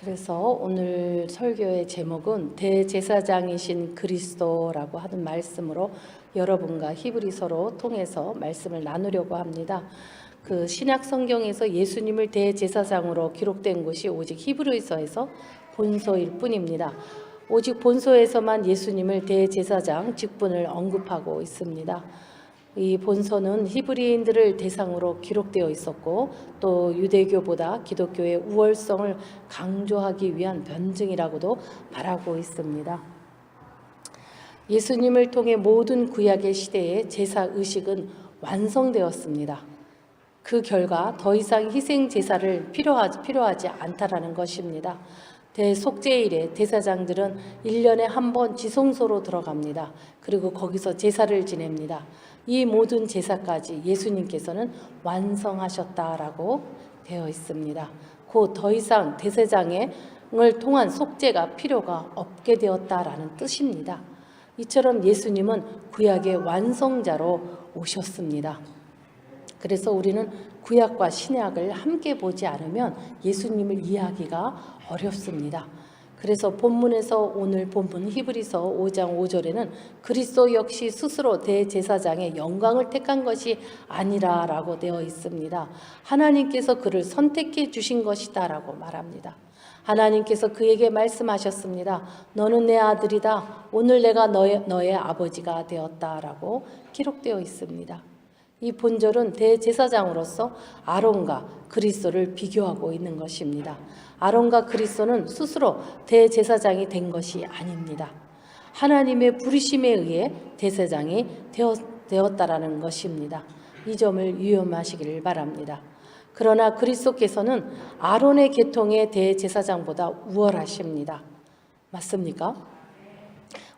그래서 오늘 설교의 제목은 대제사장이신 그리스도라고 하는 말씀으로 여러분과 히브리서로 통해서 말씀을 나누려고 합니다. 그 신약 성경에서 예수님을 대제사장으로 기록된 곳이 오직 히브리서에서 본서일 뿐입니다. 오직 본서에서만 예수님을 대제사장 직분을 언급하고 있습니다. 이 본서는 히브리인들을 대상으로 기록되어 있었고 또 유대교보다 기독교의 우월성을 강조하기 위한 변증이라고도 말하고 있습니다. 예수님을 통해 모든 구약의 시대의 제사 의식은 완성되었습니다. 그 결과 더 이상 희생 제사를 필요하지 않다라는 것입니다. 대속죄일에 대사장들은 1년에 한 번 지성소로 들어갑니다. 그리고 거기서 제사를 지냅니다. 이 모든 제사까지 예수님께서는 완성하셨다라고 되어 있습니다. 곧 더 이상 대제사장을 통한 속죄가 필요가 없게 되었다라는 뜻입니다. 이처럼 예수님은 구약의 완성자로 오셨습니다. 그래서 우리는 구약과 신약을 함께 보지 않으면 예수님을 이해하기가 어렵습니다. 그래서 본문에서 오늘 본문 히브리서 5장 5절에는 그리스도 역시 스스로 대제사장의 영광을 택한 것이 아니라 라고 되어 있습니다. 하나님께서 그를 선택해 주신 것이다 라고 말합니다. 하나님께서 그에게 말씀하셨습니다. 너는 내 아들이다. 오늘 내가 너의 아버지가 되었다 라고 기록되어 있습니다. 이 본절은 대제사장으로서 아론과 그리스도를 비교하고 있는 것입니다. 아론과 그리스도는 스스로 대제사장이 된 것이 아닙니다. 하나님의 부르심에 의해 대제사장이 되었다라는 것입니다. 이 점을 유념하시기를 바랍니다. 그러나 그리스도께서는 아론의 계통의 대제사장보다 우월하십니다. 맞습니까?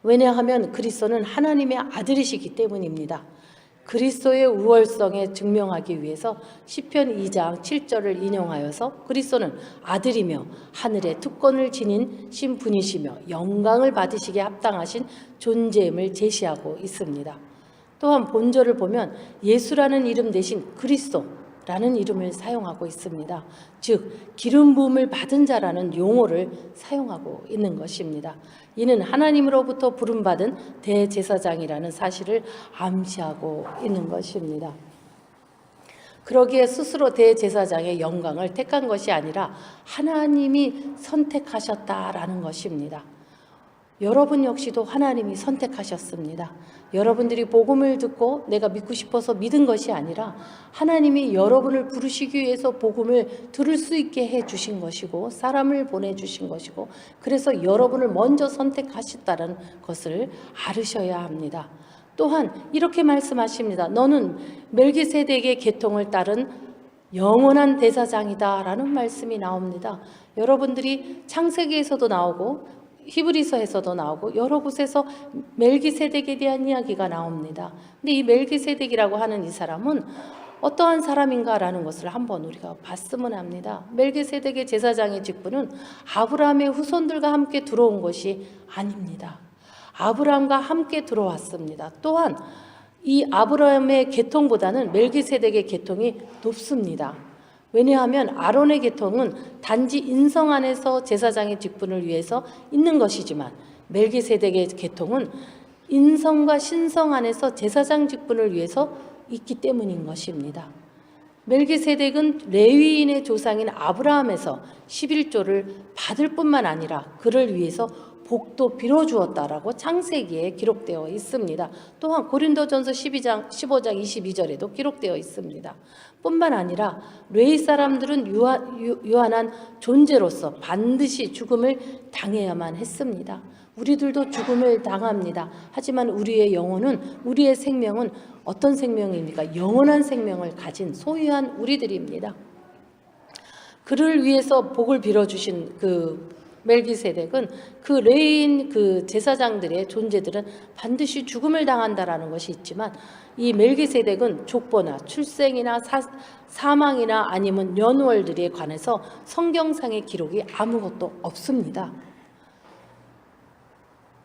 왜냐하면 그리스도는 하나님의 아들이시기 때문입니다. 그리스도의 우월성에 증명하기 위해서 시편 2장 7절을 인용하여서 그리스도는 아들이며 하늘의 특권을 지닌 신분이시며 영광을 받으시기에 합당하신 존재임을 제시하고 있습니다. 또한 본절을 보면 예수라는 이름 대신 그리스도라는 이름을 사용하고 있습니다. 즉 기름 부음을 받은 자라는 용어를 사용하고 있는 것입니다. 이는 하나님으로부터 부름받은 대제사장이라는 사실을 암시하고 있는 것입니다. 그러기에 스스로 대제사장의 영광을 택한 것이 아니라 하나님이 선택하셨다라는 것입니다. 여러분 역시도 하나님이 선택하셨습니다. 여러분들이 복음을 듣고 내가 믿고 싶어서 믿은 것이 아니라 하나님이 여러분을 부르시기 위해서 복음을 들을 수 있게 해주신 것이고 사람을 보내주신 것이고 그래서 여러분을 먼저 선택하셨다는 것을 알으셔야 합니다. 또한 이렇게 말씀하십니다. 너는 멜기세덱의 계통을 따른 영원한 대사장이다 라는 말씀이 나옵니다. 여러분들이 창세기에서도 나오고 히브리서에서도 나오고 여러 곳에서 멜기세덱에 대한 이야기가 나옵니다. 근데 이 멜기세덱이라고 하는 이 사람은 어떠한 사람인가라는 것을 한번 우리가 봤으면 합니다. 멜기세덱의 제사장의 직분은 아브라함의 후손들과 함께 들어온 것이 아닙니다. 아브라함과 함께 들어왔습니다. 또한 이 아브라함의 계통보다는 멜기세덱의 계통이 높습니다. 왜냐하면 아론의 계통은 단지 인성 안에서 제사장의 직분을 위해서 있는 것이지만 멜기세덱의 계통은 인성과 신성 안에서 제사장 직분을 위해서 있기 때문인 것입니다. 멜기세덱은 레위인의 조상인 아브라함에서 11조를 받을 뿐만 아니라 그를 위해서 복도 빌어주었다라고 창세기에 기록되어 있습니다. 또한 고린도전서 15장 22절에도 기록되어 있습니다. 뿐만 아니라 레위 사람들은 유한한 존재로서 반드시 죽음을 당해야만 했습니다. 우리들도 죽음을 당합니다. 하지만 우리의 영혼은 우리의 생명은 어떤 생명입니까? 영원한 생명을 가진 소유한 우리들입니다. 그를 위해서 복을 빌어주신 멜기세덱은 그 레위인 제사장들의 존재들은 반드시 죽음을 당한다라는 것이 있지만 이 멜기세덱은 족보나 출생이나 사망이나 아니면 연월들에 관해서 성경상의 기록이 아무것도 없습니다.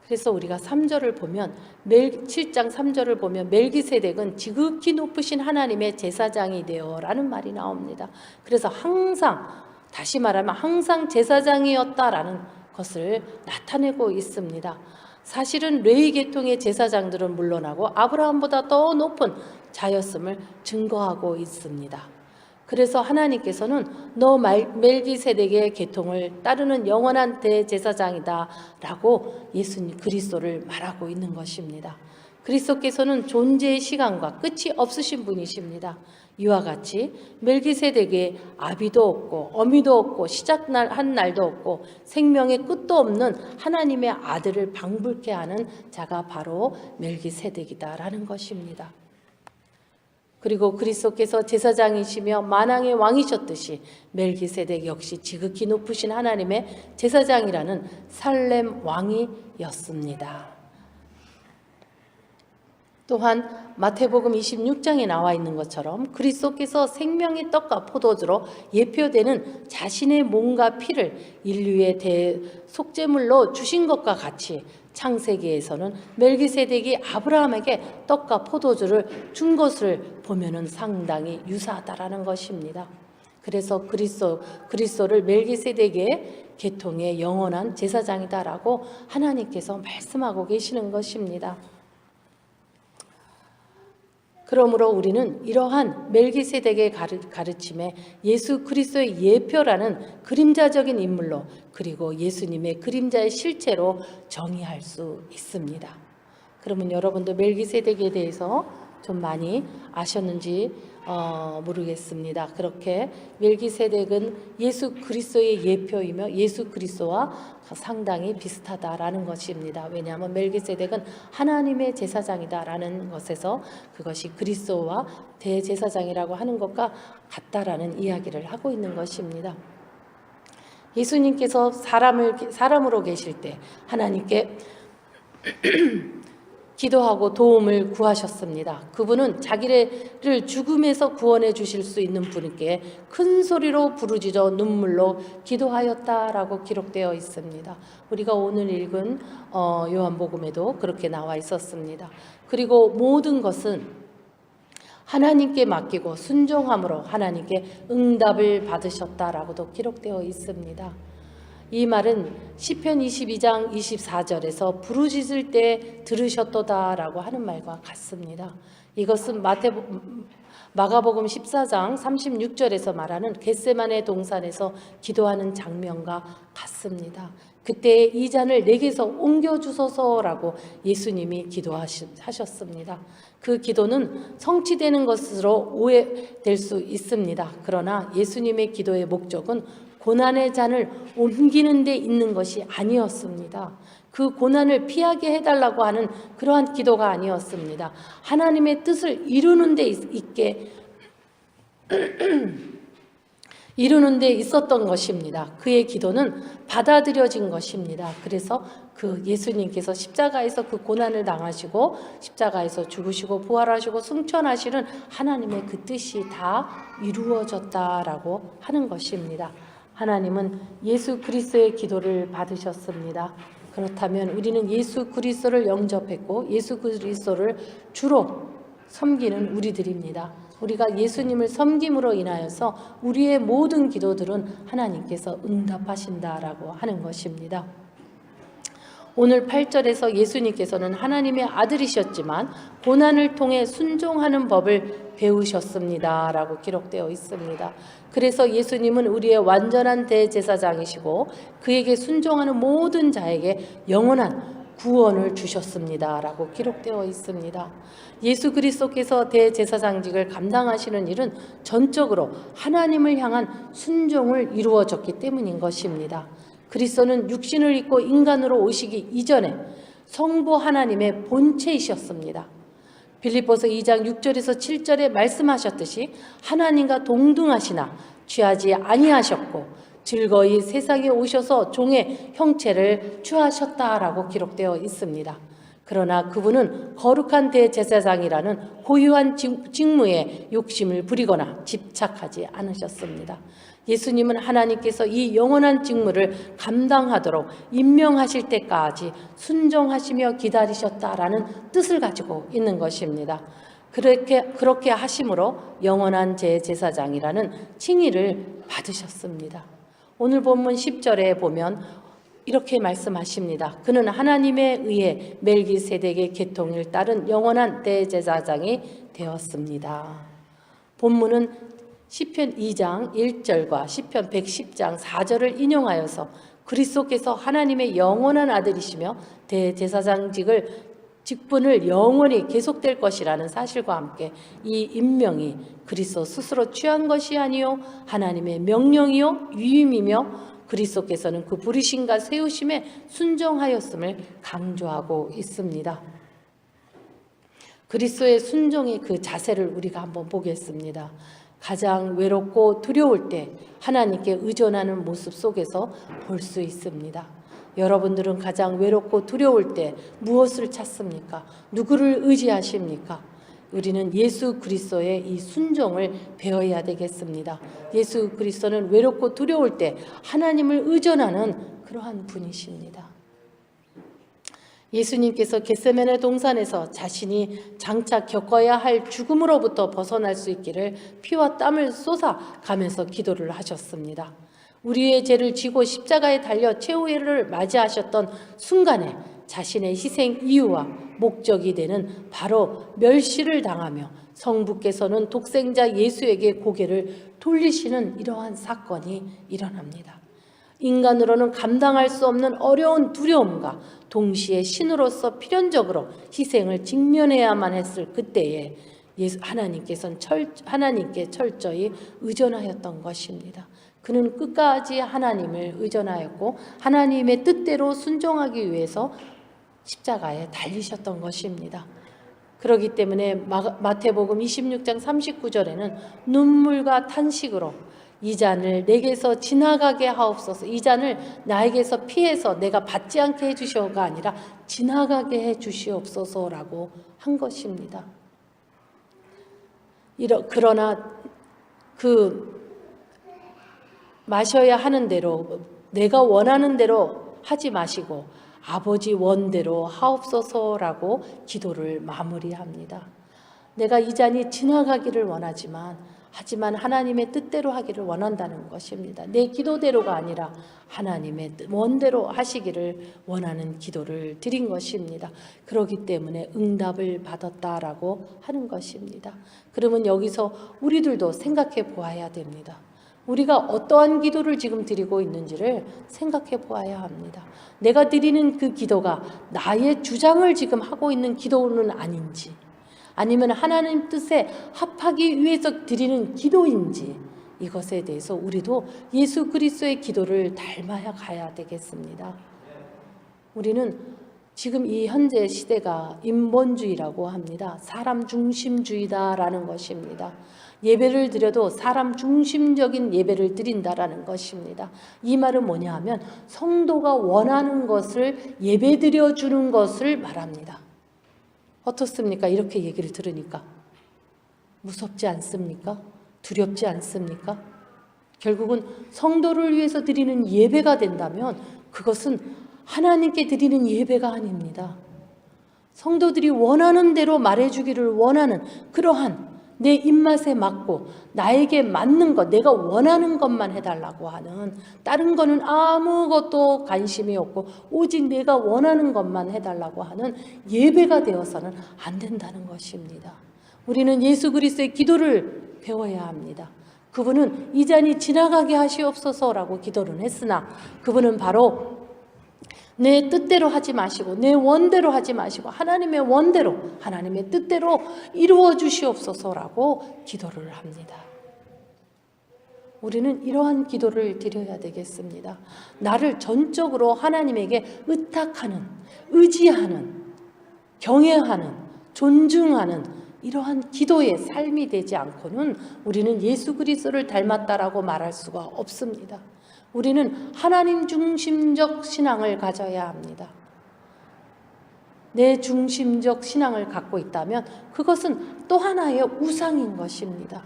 그래서 우리가 3절을 보면 7장 3절을 보면 멜기세덱은 지극히 높으신 하나님의 제사장이 되어 라는 말이 나옵니다. 그래서 항상 다시 말하면 항상 제사장이었다라는 것을 나타내고 있습니다. 사실은 레위 계통의 제사장들은 물러나고 아브라함보다 더 높은 자였음을 증거하고 있습니다. 그래서 하나님께서는 너 멜기세덱의 계통을 따르는 영원한 대제사장이다라고 예수님 그리스도를 말하고 있는 것입니다. 그리스도께서는 존재의 시간과 끝이 없으신 분이십니다. 이와 같이 멜기세덱에 아비도 없고 어미도 없고 시작한 날도 없고 생명의 끝도 없는 하나님의 아들을 방불케 하는 자가 바로 멜기세덱이다라는 것입니다. 그리고 그리스도께서 제사장이시며 만왕의 왕이셨듯이 멜기세덱 역시 지극히 높으신 하나님의 제사장이라는 살렘 왕이었습니다. 또한 마태복음 26장에 나와 있는 것처럼 그리스도께서 생명의 떡과 포도주로 예표되는 자신의 몸과 피를 인류의 대속제물로 주신 것과 같이 창세기에서는 멜기세덱이 아브라함에게 떡과 포도주를 준 것을 보면은 상당히 유사하다라는 것입니다. 그래서 그리스도를 멜기세덱의 계통의 영원한 제사장이다라고 하나님께서 말씀하고 계시는 것입니다. 그러므로 우리는 이러한 멜기세덱의 가르침에 예수 그리스도의 예표라는 그림자적인 인물로 그리고 예수님의 그림자의 실체로 정의할 수 있습니다. 그러면 여러분도 멜기세덱에 대해서 좀 많이 아셨는지 모르겠습니다. 그렇게 멜기세덱은 예수 그리스도의 예표이며 예수 그리스도와 상당히 비슷하다라는 것입니다. 왜냐하면 멜기세덱은 하나님의 제사장이다라는 것에서 그것이 그리스도와 대제사장이라고 하는 것과 같다라는 이야기를 하고 있는 것입니다. 예수님께서 사람으로 계실 때 하나님께 기도하고 도움을 구하셨습니다. 그분은 자기를 죽음에서 구원해 주실 수 있는 분께 큰 소리로 부르짖어 눈물로 기도하였다라고 기록되어 있습니다. 우리가 오늘 읽은 요한복음에도 그렇게 나와 있었습니다. 그리고 모든 것은 하나님께 맡기고 순종함으로 하나님께 응답을 받으셨다라고도 기록되어 있습니다. 이 말은 시편 22장 24절에서 부르짖을 때 들으셨도다라고 하는 말과 같습니다. 이것은 마가복음 14장 36절에서 말하는 겟세마네 동산에서 기도하는 장면과 같습니다. 그때 이 잔을 내게서 옮겨주소서라고 예수님이 기도하셨습니다. 그 기도는 성취되는 것으로 오해될 수 있습니다. 그러나 예수님의 기도의 목적은 고난의 잔을 옮기는 데 있는 것이 아니었습니다. 그 고난을 피하게 해달라고 하는 그러한 기도가 아니었습니다. 하나님의 뜻을 이루는 데 있었던 것입니다. 그의 기도는 받아들여진 것입니다. 그래서 그 예수님께서 십자가에서 그 고난을 당하시고 십자가에서 죽으시고 부활하시고 승천하시는 하나님의 그 뜻이 다 이루어졌다라고 하는 것입니다. 하나님은 예수 그리스도의 기도를 받으셨습니다. 그렇다면 우리는 예수 그리스도를 영접했고 예수 그리스도를 주로 섬기는 우리들입니다. 우리가 예수님을 섬김으로 인하여서 우리의 모든 기도들은 하나님께서 응답하신다라고 하는 것입니다. 오늘 8절에서 예수님께서는 하나님의 아들이셨지만 고난을 통해 순종하는 법을 배우셨습니다 라고 기록되어 있습니다. 그래서 예수님은 우리의 완전한 대제사장이시고 그에게 순종하는 모든 자에게 영원한 구원을 주셨습니다 라고 기록되어 있습니다. 예수 그리스도께서 대제사장직을 감당하시는 일은 전적으로 하나님을 향한 순종을 이루어졌기 때문인 것입니다. 그리스도는 육신을 입고 인간으로 오시기 이전에 성부 하나님의 본체이셨습니다. 빌립보서 2장 6절에서 7절에 말씀하셨듯이 하나님과 동등하시나 취하지 아니하셨고 즐거이 세상에 오셔서 종의 형체를 취하셨다라고 기록되어 있습니다. 그러나 그분은 거룩한 대제사장이라는 고유한 직무에 욕심을 부리거나 집착하지 않으셨습니다. 예수님은 하나님께서 이 영원한 직무를 감당하도록 임명하실 때까지 순종하시며 기다리셨다라는 뜻을 가지고 있는 것입니다. 그렇게 하심으로 영원한 제사장이라는 칭의를 받으셨습니다. 오늘 본문 10절에 보면 이렇게 말씀하십니다. 그는 하나님에 의해 멜기세덱의 계통을 따른 영원한 대제사장이 되었습니다. 본문은 시편 2장 1절과 시편 110장 4절을 인용하여서 그리스도께서 하나님의 영원한 아들이시며 대제사장직을 직분을 영원히 계속될 것이라는 사실과 함께 이 임명이 그리스도 스스로 취한 것이 아니요 하나님의 명령이요 위임이며 그리스도께서는 그 부르심과 세우심에 순종하였음을 강조하고 있습니다. 그리스도의 순종의 그 자세를 우리가 한번 보겠습니다. 가장 외롭고 두려울 때 하나님께 의존하는 모습 속에서 볼 수 있습니다. 여러분들은 가장 외롭고 두려울 때 무엇을 찾습니까? 누구를 의지하십니까? 우리는 예수 그리스도의 이 순종을 배워야 되겠습니다. 예수 그리스도는 외롭고 두려울 때 하나님을 의존하는 그러한 분이십니다. 예수님께서 겟세마네 동산에서 자신이 장차 겪어야 할 죽음으로부터 벗어날 수 있기를 피와 땀을 쏟아가면서 기도를 하셨습니다. 우리의 죄를 지고 십자가에 달려 최후를 맞이하셨던 순간에 자신의 희생 이유와 목적이 되는 바로 멸시를 당하며 성부께서는 독생자 예수에게 고개를 돌리시는 이러한 사건이 일어납니다. 인간으로는 감당할 수 없는 어려운 두려움과 동시에 신으로서 필연적으로 희생을 직면해야만 했을 그때에 하나님께 철저히 의존하였던 것입니다. 그는 끝까지 하나님을 의존하였고 하나님의 뜻대로 순종하기 위해서 십자가에 달리셨던 것입니다. 그렇기 때문에 마태복음 26장 39절에는 눈물과 탄식으로 이 잔을 내게서 지나가게 하옵소서, 이 잔을 나에게서 피해서 내가 받지 않게 해주시오가 아니라 지나가게 해주시옵소서라고 한 것입니다. 그러나 마셔야 하는 대로 내가 원하는 대로 하지 마시고 아버지 원대로 하옵소서라고 기도를 마무리합니다. 내가 이 잔이 지나가기를 하지만 하나님의 뜻대로 하기를 원한다는 것입니다. 내 기도대로가 아니라 하나님의 원대로 하시기를 원하는 기도를 드린 것입니다. 그렇기 때문에 응답을 받았다라고 하는 것입니다. 그러면 여기서 우리들도 생각해 보아야 됩니다. 우리가 어떠한 기도를 지금 드리고 있는지를 생각해 보아야 합니다. 내가 드리는 그 기도가 나의 주장을 지금 하고 있는 기도는 아닌지, 아니면 하나님 뜻에 합하기 위해서 드리는 기도인지, 이것에 대해서 우리도 예수 그리스도의 기도를 닮아야 가야 되겠습니다. 우리는 지금 이 현재 시대가 인본주의라고 합니다. 사람 중심주의다라는 것입니다. 예배를 드려도 사람 중심적인 예배를 드린다라는 것입니다. 이 말은 뭐냐 하면 성도가 원하는 것을 예배 드려주는 것을 말합니다. 어떻습니까? 이렇게 얘기를 들으니까 무섭지 않습니까? 두렵지 않습니까? 결국은 성도를 위해서 드리는 예배가 된다면 그것은 하나님께 드리는 예배가 아닙니다. 성도들이 원하는 대로 말해주기를 원하는 그러한 내 입맛에 맞고 나에게 맞는 것, 내가 원하는 것만 해달라고 하는, 다른 거는 아무것도 관심이 없고 오직 내가 원하는 것만 해달라고 하는 예배가 되어서는 안 된다는 것입니다. 우리는 예수 그리스도의 기도를 배워야 합니다. 그분은 이 잔이 지나가게 하시옵소서라고 기도를 했으나 그분은 바로 내 뜻대로 하지 마시고 내 원대로 하지 마시고 하나님의 원대로, 하나님의 뜻대로 이루어 주시옵소서라고 기도를 합니다. 우리는 이러한 기도를 드려야 되겠습니다. 나를 전적으로 하나님에게 의탁하는, 의지하는, 경외하는, 존중하는 이러한 기도의 삶이 되지 않고는 우리는 예수 그리스도를 닮았다라고 말할 수가 없습니다. 우리는 하나님 중심적 신앙을 가져야 합니다. 내 중심적 신앙을 갖고 있다면 그것은 또 하나의 우상인 것입니다.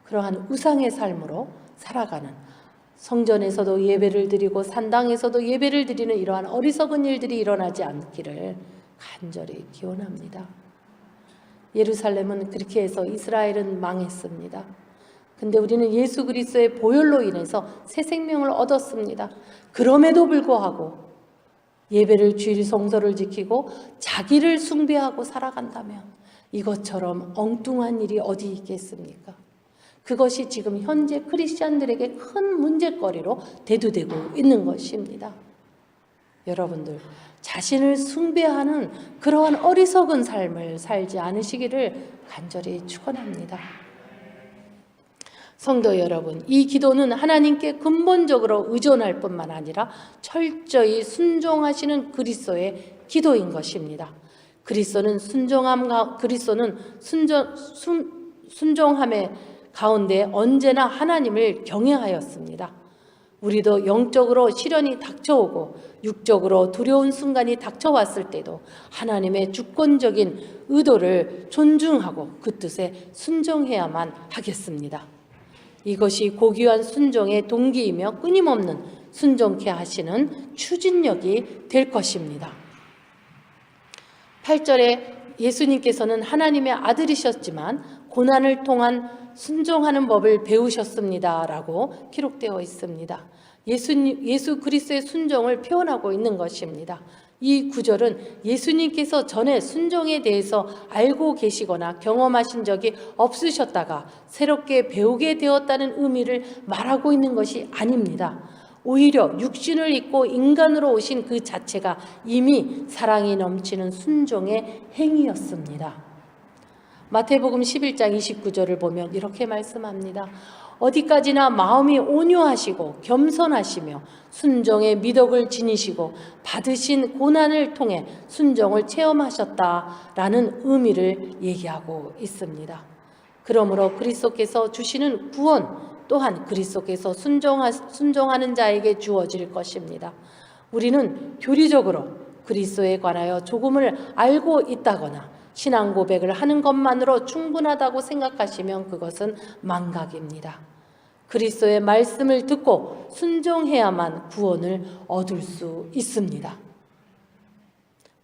그러한 우상의 삶으로 살아가는, 성전에서도 예배를 드리고 산당에서도 예배를 드리는 이러한 어리석은 일들이 일어나지 않기를 간절히 기원합니다. 예루살렘은 그렇게 해서 이스라엘은 망했습니다. 근데 우리는 예수 그리스도의 보혈로 인해서 새 생명을 얻었습니다. 그럼에도 불구하고 예배를 주일 성서를 지키고 자기를 숭배하고 살아간다면 이것처럼 엉뚱한 일이 어디 있겠습니까? 그것이 지금 현재 크리스찬들에게 큰 문제거리로 대두되고 있는 것입니다. 여러분들, 자신을 숭배하는 그러한 어리석은 삶을 살지 않으시기를 간절히 축원합니다. 성도 여러분, 이 기도는 하나님께 근본적으로 의존할 뿐만 아니라 철저히 순종하시는 그리스도의 기도인 것입니다. 그리스도는 순종함의 가운데 언제나 하나님을 경외하였습니다. 우리도 영적으로 시련이 닥쳐오고 육적으로 두려운 순간이 닥쳐왔을 때도 하나님의 주권적인 의도를 존중하고 그 뜻에 순종해야만 하겠습니다. 이것이 고귀한 순종의 동기이며 끊임없는 순종케 하시는 추진력이 될 것입니다. 8절에 예수님께서는 하나님의 아들이셨지만 고난을 통한 순종하는 법을 배우셨습니다 라고 기록되어 있습니다. 예수 그리스도의 순종을 표현하고 있는 것입니다. 이 구절은 예수님께서 전에 순종에 대해서 알고 계시거나 경험하신 적이 없으셨다가 새롭게 배우게 되었다는 의미를 말하고 있는 것이 아닙니다. 오히려 육신을 입고 인간으로 오신 그 자체가 이미 사랑이 넘치는 순종의 행위였습니다. 마태복음 11장 29절을 보면 이렇게 말씀합니다. 어디까지나 마음이 온유하시고 겸손하시며 순종의 미덕을 지니시고 받으신 고난을 통해 순종을 체험하셨다라는 의미를 얘기하고 있습니다. 그러므로 그리스도께서 주시는 구원 또한 그리스도께서 순종하는 자에게 주어질 것입니다. 우리는 교리적으로 그리스도에 관하여 조금을 알고 있다거나 신앙 고백을 하는 것만으로 충분하다고 생각하시면 그것은 망각입니다. 그리스도의 말씀을 듣고 순종해야만 구원을 얻을 수 있습니다.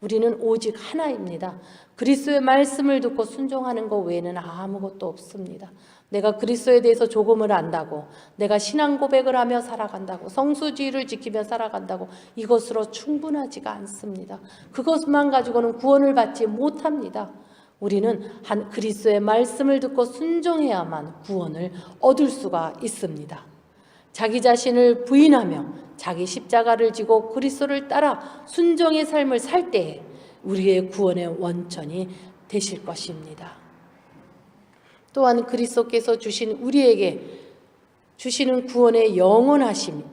우리는 오직 하나입니다. 그리스도의 말씀을 듣고 순종하는 것 외에는 아무것도 없습니다. 내가 그리스도에 대해서 조금을 안다고, 내가 신앙 고백을 하며 살아간다고, 성수주의를 지키며 살아간다고 이것으로 충분하지가 않습니다. 그것만 가지고는 구원을 받지 못합니다. 우리는 한 그리스도의 말씀을 듣고 순종해야만 구원을 얻을 수가 있습니다. 자기 자신을 부인하며 자기 십자가를 지고 그리스도를 따라 순종의 삶을 살 때에 우리의 구원의 원천이 되실 것입니다. 또한 그리스도께서 주신 우리에게 주시는 구원의 영원하심,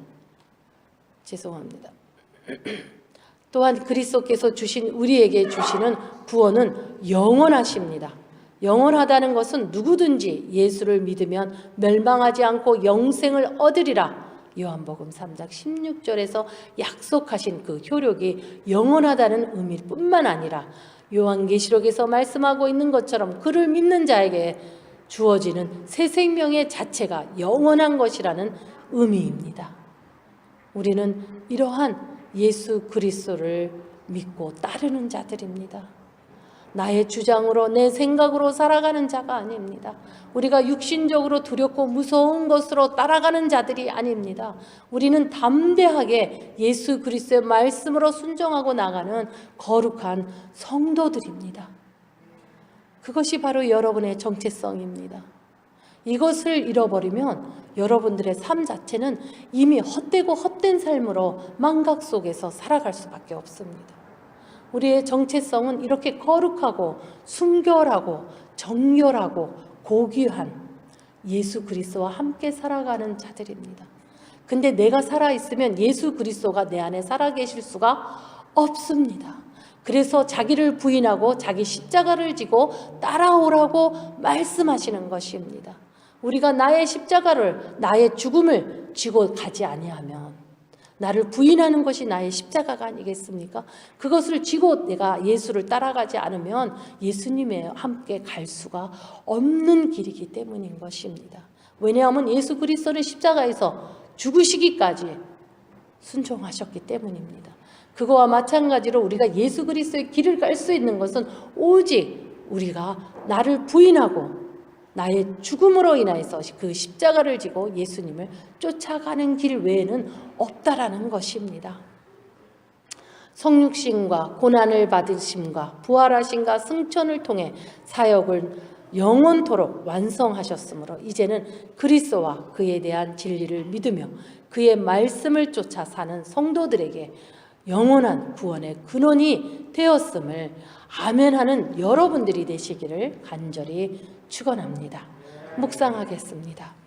또한 그리스도께서 주신 우리에게 주시는 구원은 영원하십니다. 영원하다는 것은 누구든지 예수를 믿으면 멸망하지 않고 영생을 얻으리라. 요한복음 3장 16절에서 약속하신 그 효력이 영원하다는 의미뿐만 아니라 요한계시록에서 말씀하고 있는 것처럼 그를 믿는 자에게 주어지는 새 생명의 자체가 영원한 것이라는 의미입니다. 우리는 이러한 예수 그리스도를 믿고 따르는 자들입니다. 나의 주장으로 내 생각으로 살아가는 자가 아닙니다. 우리가 육신적으로 두렵고 무서운 것으로 따라가는 자들이 아닙니다. 우리는 담대하게 예수 그리스도의 말씀으로 순종하고 나가는 거룩한 성도들입니다. 그것이 바로 여러분의 정체성입니다. 이것을 잃어버리면 여러분들의 삶 자체는 이미 헛되고 헛된 삶으로 망각 속에서 살아갈 수밖에 없습니다. 우리의 정체성은 이렇게 거룩하고 순결하고 정결하고 고귀한 예수 그리스도와 함께 살아가는 자들입니다. 근데 내가 살아있으면 예수 그리스도가 내 안에 살아계실 수가 없습니다. 그래서 자기를 부인하고 자기 십자가를 지고 따라오라고 말씀하시는 것입니다. 우리가 나의 십자가를, 나의 죽음을 지고 가지 아니하면, 나를 부인하는 것이 나의 십자가가 아니겠습니까? 그것을 지고 내가 예수를 따라가지 않으면 예수님의 함께 갈 수가 없는 길이기 때문인 것입니다. 왜냐하면 예수 그리스도는 십자가에서 죽으시기까지 순종하셨기 때문입니다. 그거와 마찬가지로 우리가 예수 그리스도의 길을 갈 수 있는 것은 오직 우리가 나를 부인하고 나의 죽음으로 인하여서 그 십자가를 지고 예수님을 쫓아가는 길 외에는 없다라는 것입니다. 성육신과 고난을 받으심과 부활하심과 승천을 통해 사역을 영원토록 완성하셨으므로 이제는 그리스도와 그에 대한 진리를 믿으며 그의 말씀을 쫓아 사는 성도들에게 영원한 구원의 근원이 되었음을 아멘하는 여러분들이 되시기를 간절히 축원합니다. 묵상하겠습니다.